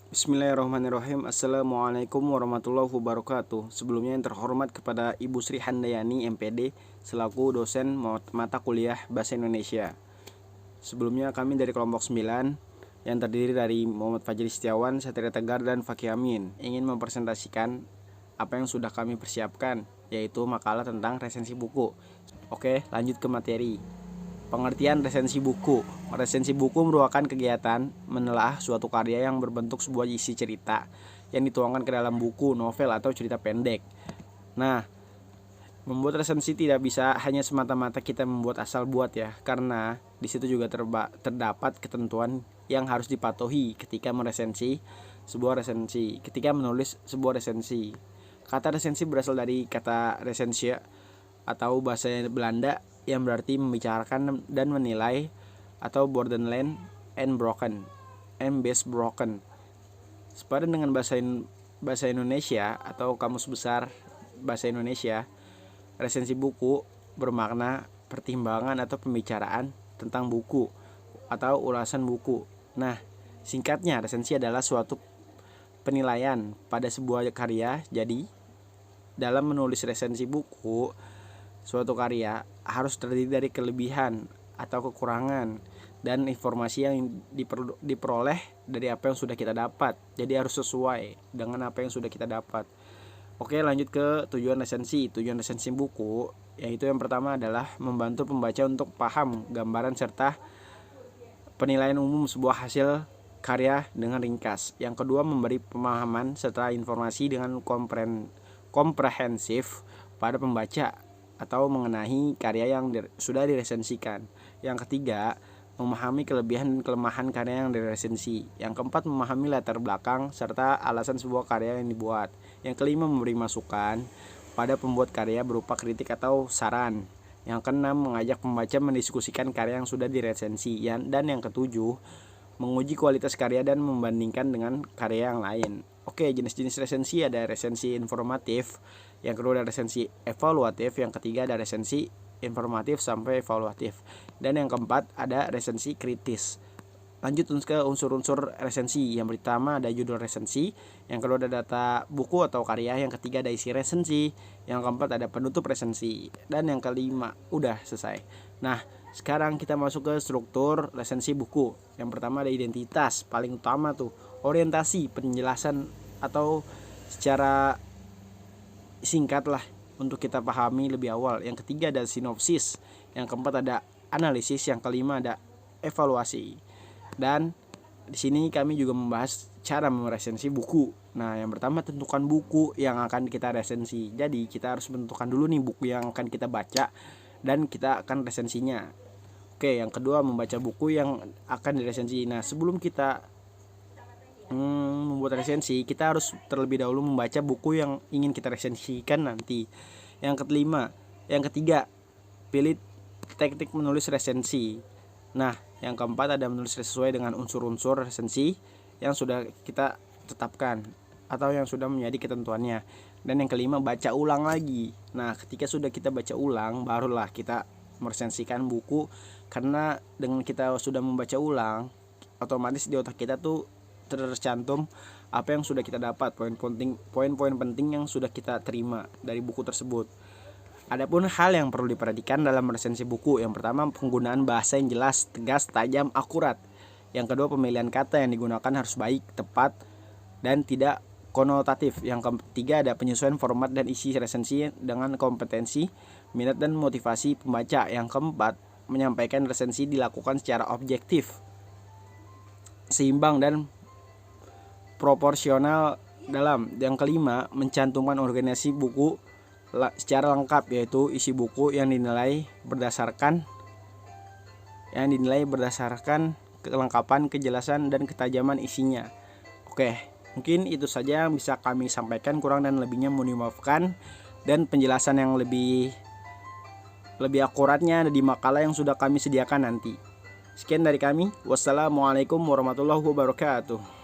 Bismillahirrahmanirrahim. Assalamualaikum warahmatullahi wabarakatuh. Sebelumnya yang terhormat kepada Ibu Sri Handayani MPD selaku dosen mata kuliah Bahasa Indonesia. Sebelumnya kami dari kelompok 9 yang terdiri dari Muhammad Fajri Setiawan, Satria Tegar, dan Fakih Amin ingin mempresentasikan apa yang sudah kami persiapkan, yaitu makalah tentang resensi buku. Oke, lanjut ke materi. Pengertian resensi buku. Resensi buku merupakan kegiatan menelaah suatu karya yang berbentuk sebuah isi cerita yang dituangkan ke dalam buku, novel, atau cerita pendek. Nah, membuat resensi tidak bisa hanya semata-mata kita membuat asal buat ya, karena di situ juga terdapat ketentuan yang harus dipatuhi ketika meresensi sebuah resensi, ketika menulis sebuah resensi. Kata resensi berasal dari kata resensia atau bahasa Belanda yang berarti membicarakan dan menilai, atau borderland and base broken. Sepadan dengan bahasa Indonesia atau Kamus Besar Bahasa Indonesia, resensi buku bermakna pertimbangan atau pembicaraan tentang buku atau ulasan buku. Nah, singkatnya resensi adalah suatu penilaian pada sebuah karya. Jadi, dalam menulis resensi buku, suatu karya harus terdiri dari kelebihan atau kekurangan dan informasi yang diperoleh dari apa yang sudah kita dapat. Jadi harus sesuai dengan apa yang sudah kita dapat. Oke, lanjut ke tujuan resensi. Tujuan resensi buku yaitu yang pertama adalah membantu pembaca untuk paham gambaran serta penilaian umum sebuah hasil karya dengan ringkas. Yang kedua, memberi pemahaman serta informasi dengan komprehensif pada pembaca atau mengenai karya yang sudah diresensikan. Yang ketiga, memahami kelebihan dan kelemahan karya yang diresensi. Yang keempat, memahami latar belakang serta alasan sebuah karya yang dibuat. Yang kelima, memberi masukan pada pembuat karya berupa kritik atau saran. Yang keenam, mengajak pembaca mendiskusikan karya yang sudah diresensi. Dan yang ketujuh, menguji kualitas karya dan membandingkan dengan karya yang lain. Oke, jenis-jenis resensi ada resensi informatif, yang kedua ada resensi evaluatif, yang ketiga ada resensi informatif sampai evaluatif, dan yang keempat ada resensi kritis. Lanjut ke unsur-unsur resensi. Yang pertama ada judul resensi, yang kedua ada data buku atau karya, yang ketiga ada isi resensi, yang keempat ada penutup resensi, dan yang kelima udah selesai. Nah, sekarang kita masuk ke struktur resensi buku. Yang pertama ada identitas, paling utama tuh orientasi, penjelasan atau secara singkat lah untuk kita pahami lebih awal. Yang ketiga ada sinopsis, yang keempat ada analisis, yang kelima ada evaluasi. Dan di sini kami juga membahas cara meresensi buku. Nah, yang pertama tentukan buku yang akan kita resensi. Jadi kita harus menentukan dulu nih buku yang akan kita baca dan kita akan resensinya. Oke, yang kedua membaca buku yang akan diresensi. Nah, sebelum kita membuat resensi, kita harus terlebih dahulu membaca buku yang ingin kita resensikan nanti. Yang ketiga, pilih teknik menulis resensi. Nah, yang keempat ada menulis sesuai dengan unsur-unsur resensi yang sudah kita tetapkan atau yang sudah menjadi ketentuannya. Dan yang kelima, baca ulang lagi. Nah, ketika sudah kita baca ulang, barulah kita meresensikan buku, karena dengan kita sudah membaca ulang, otomatis di otak kita tuh tercantum apa yang sudah kita dapat, poin-poin penting yang sudah kita terima dari buku tersebut. Adapun hal yang perlu diperhatikan dalam resensi buku, yang pertama penggunaan bahasa yang jelas, tegas, tajam, akurat. Yang kedua, pemilihan kata yang digunakan harus baik, tepat, dan tidak konotatif. Yang ketiga ada penyesuaian format dan isi resensi dengan kompetensi, minat, dan motivasi pembaca. Yang keempat, menyampaikan resensi dilakukan secara objektif, seimbang, dan proporsional dalam. Yang kelima, mencantumkan organisasi buku secara lengkap, yaitu isi buku yang dinilai berdasarkan kelengkapan, kejelasan, dan ketajaman isinya. Oke, mungkin itu saja yang bisa kami sampaikan, kurang dan lebihnya mohon dimaafkan, dan penjelasan yang lebih akuratnya ada di makalah yang sudah kami sediakan nanti. Sekian dari kami. Wassalamualaikum warahmatullahi wabarakatuh.